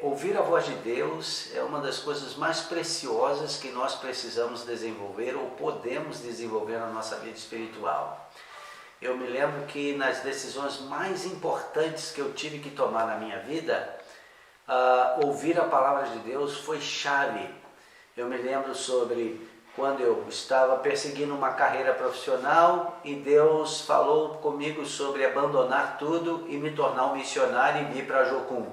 Ouvir a voz de Deus é uma das coisas mais preciosas que nós precisamos desenvolver ou podemos desenvolver na nossa vida espiritual. Eu me lembro que nas decisões mais importantes que eu tive que tomar na minha vida, ouvir a palavra de Deus foi chave. Eu me lembro sobre quando eu estava perseguindo uma carreira profissional e Deus falou comigo sobre abandonar tudo e me tornar um missionário e vir para Jocum.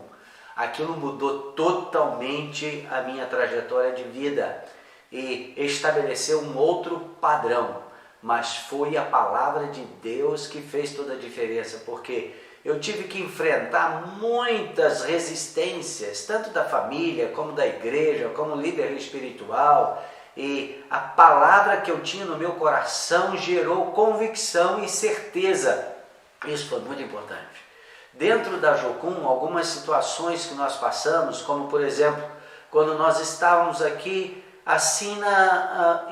Aquilo mudou totalmente a minha trajetória de vida e estabeleceu um outro padrão, mas foi a palavra de Deus que fez toda a diferença, porque eu tive que enfrentar muitas resistências, tanto da família, como da igreja, como líder espiritual. E a palavra que eu tinha no meu coração gerou convicção e certeza. Isso foi muito importante. Dentro da Jocum, algumas situações que nós passamos, como por exemplo, quando nós estávamos aqui assim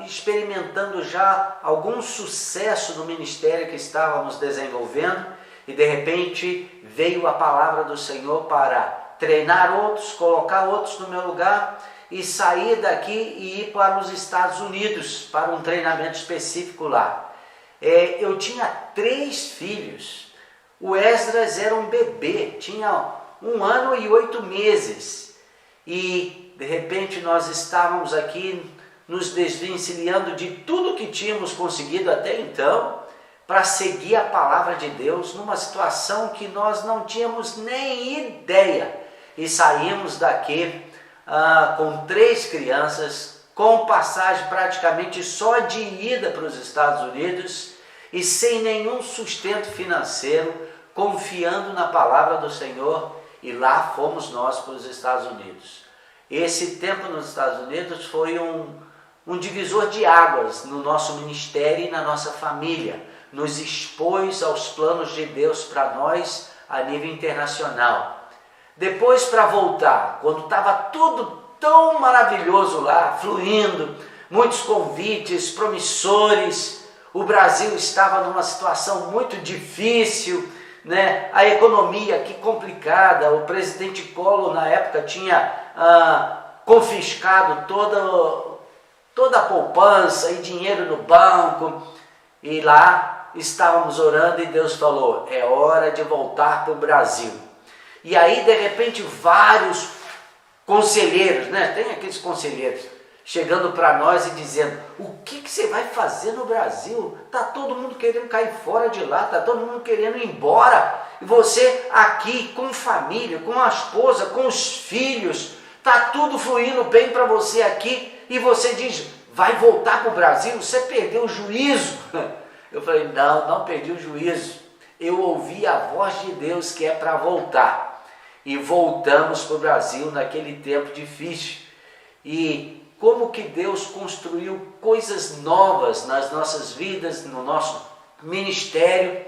experimentando já algum sucesso no ministério que estávamos desenvolvendo, e de repente veio a palavra do Senhor para treinar outros, colocar outros no meu lugar, e sair daqui e ir para os Estados Unidos, para um treinamento específico lá. Eu tinha 3 filhos. O Esdras era um bebê, tinha 1 ano e 8 meses. E de repente nós estávamos aqui nos desvencilhando de tudo que tínhamos conseguido até então, para seguir a palavra de Deus numa situação que nós não tínhamos nem ideia. E saímos daqui com 3 crianças, com passagem praticamente só de ida para os Estados Unidos e sem nenhum sustento financeiro, confiando na palavra do Senhor, e lá fomos nós para os Estados Unidos. Esse tempo nos Estados Unidos foi um divisor de águas no nosso ministério e na nossa família, nos expôs aos planos de Deus para nós a nível internacional. Depois, para voltar, quando estava tudo tão maravilhoso lá, fluindo, muitos convites promissores, o Brasil estava numa situação muito difícil, né? A economia aqui complicada, o presidente Collor na época tinha confiscado toda a poupança e dinheiro no banco, e lá estávamos orando e Deus falou, é hora de voltar para o Brasil. E aí, de repente, vários conselheiros, né? Tem aqueles conselheiros chegando para nós e dizendo, o que você vai fazer no Brasil? Está todo mundo querendo cair fora de lá, está todo mundo querendo ir embora. E você aqui, com família, com a esposa, com os filhos, está tudo fluindo bem para você aqui, e você diz, vai voltar para o Brasil? Você perdeu o juízo. Eu falei, não perdi o juízo. Eu ouvi a voz de Deus que é para voltar. E voltamos para o Brasil naquele tempo difícil. E como que Deus construiu coisas novas nas nossas vidas, no nosso ministério.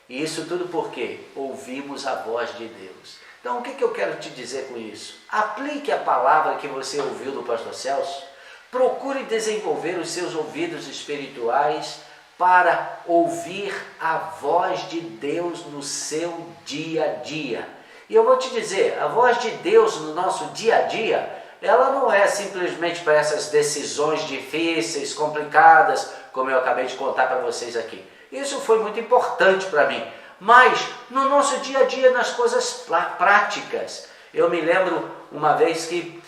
E isso tudo porque ouvimos a voz de Deus. Então, o que eu quero te dizer com isso? Aplique a palavra que você ouviu do pastor Celso. Procure desenvolver os seus ouvidos espirituais para ouvir a voz de Deus no seu dia a dia. E eu vou te dizer, a voz de Deus no nosso dia a dia, ela não é simplesmente para essas decisões difíceis, complicadas, como eu acabei de contar para vocês aqui. Isso foi muito importante para mim. Mas no nosso dia a dia, nas coisas práticas. Eu me lembro uma vez que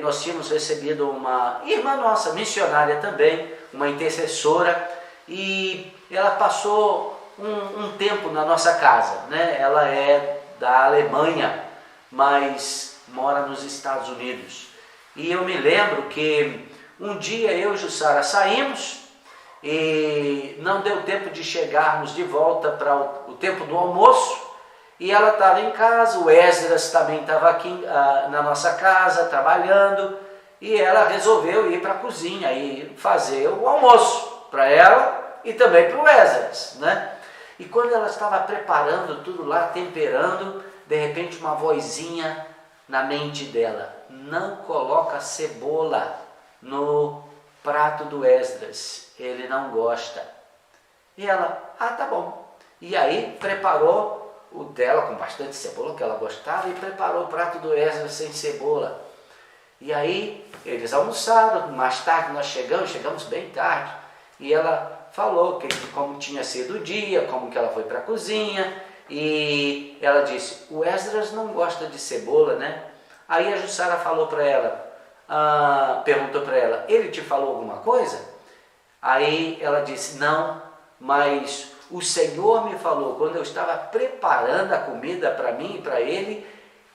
nós tínhamos recebido uma irmã nossa, missionária também, uma intercessora, e ela passou um tempo na nossa casa, né? Ela é da Alemanha, mas mora nos Estados Unidos. E eu me lembro que um dia eu e Jussara saímos e não deu tempo de chegarmos de volta para o tempo do almoço, e ela estava em casa, o Esdras também estava aqui na nossa casa trabalhando, e ela resolveu ir para a cozinha e fazer o almoço para ela e também para o Esdras, né? E quando ela estava preparando tudo lá, temperando, de repente uma vozinha na mente dela: não coloca cebola no prato do Esdras, ele não gosta. E ela, tá bom. E aí preparou o dela com bastante cebola, que ela gostava, e preparou o prato do Esdras sem cebola. E aí eles almoçaram, mais tarde nós chegamos bem tarde, e ela falou como tinha sido o dia, como que ela foi para a cozinha, e ela disse: o Esdras não gosta de cebola, né? Aí a Jussara falou para ela, perguntou para ela: ele te falou alguma coisa? Aí ela disse: não, mas o Senhor me falou quando eu estava preparando a comida para mim e para ele,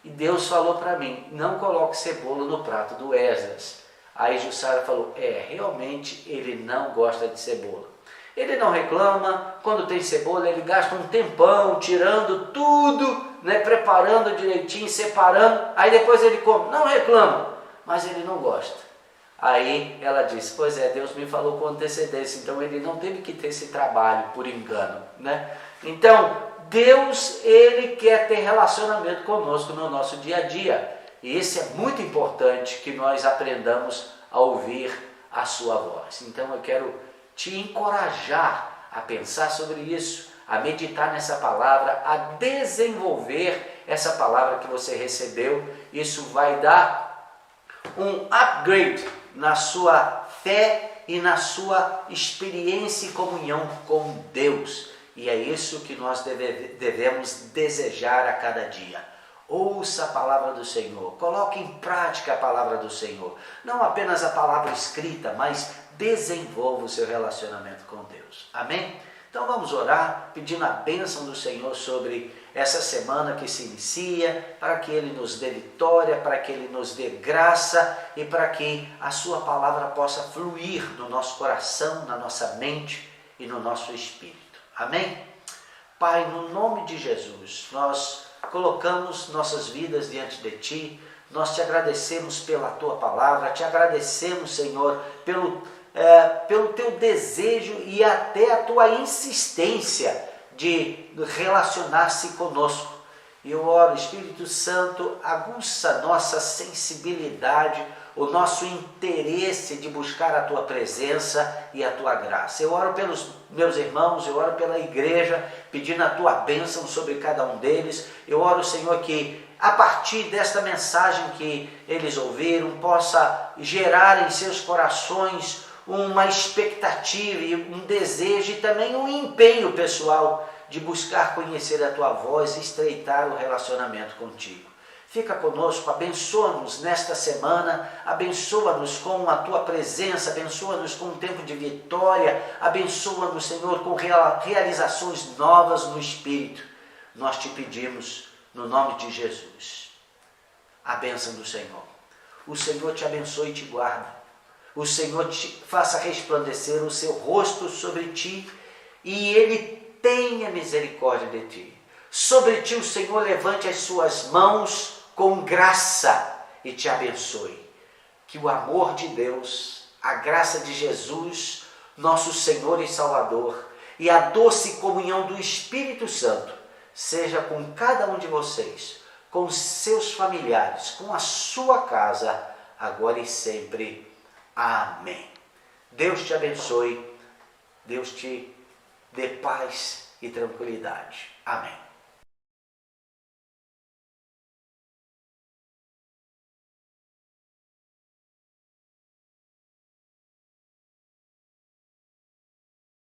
e Deus falou para mim: não coloque cebola no prato do Esdras. Aí Jussara falou: realmente ele não gosta de cebola. Ele não reclama, quando tem cebola ele gasta um tempão tirando tudo, né, preparando direitinho, separando, aí depois ele come, não reclama, mas ele não gosta. Aí ela disse: pois é, Deus me falou com antecedência, então ele não teve que ter esse trabalho por engano, né? Então, Deus, ele quer ter relacionamento conosco no nosso dia a dia, e isso é muito importante, que nós aprendamos a ouvir a sua voz. Então eu quero te encorajar a pensar sobre isso, a meditar nessa palavra, a desenvolver essa palavra que você recebeu. Isso vai dar um upgrade na sua fé e na sua experiência e comunhão com Deus. E é isso que nós devemos desejar a cada dia. Ouça a palavra do Senhor, coloque em prática a palavra do Senhor. Não apenas a palavra escrita, mas desenvolva o seu relacionamento com Deus. Amém? Então vamos orar, pedindo a bênção do Senhor sobre essa semana que se inicia, para que Ele nos dê vitória, para que Ele nos dê graça e para que a sua palavra possa fluir no nosso coração, na nossa mente e no nosso espírito. Amém? Pai, no nome de Jesus, nós colocamos nossas vidas diante de Ti, nós Te agradecemos pela Tua palavra, Te agradecemos, Senhor, pelo Teu desejo e até a Tua insistência de relacionar-se conosco. Eu oro, Espírito Santo, aguça nossa sensibilidade, o nosso interesse de buscar a Tua presença e a Tua graça. Eu oro pelos meus irmãos, eu oro pela igreja, pedindo a Tua bênção sobre cada um deles. Eu oro, Senhor, que a partir desta mensagem que eles ouviram, possa gerar em seus corações uma expectativa e um desejo e também um empenho pessoal de buscar conhecer a Tua voz e estreitar o relacionamento contigo. Fica conosco, abençoa-nos nesta semana, abençoa-nos com a Tua presença, abençoa-nos com um tempo de vitória, abençoa-nos, Senhor, com realizações novas no Espírito. Nós Te pedimos, no nome de Jesus, a bênção do Senhor. O Senhor te abençoe e te guarde. O Senhor te faça resplandecer o seu rosto sobre ti e Ele tenha misericórdia de ti. Sobre ti o Senhor levante as suas mãos com graça e te abençoe. Que o amor de Deus, a graça de Jesus, nosso Senhor e Salvador, e a doce comunhão do Espírito Santo seja com cada um de vocês, com seus familiares, com a sua casa, agora e sempre. Amém. Deus te abençoe, Deus te dê paz e tranquilidade. Amém.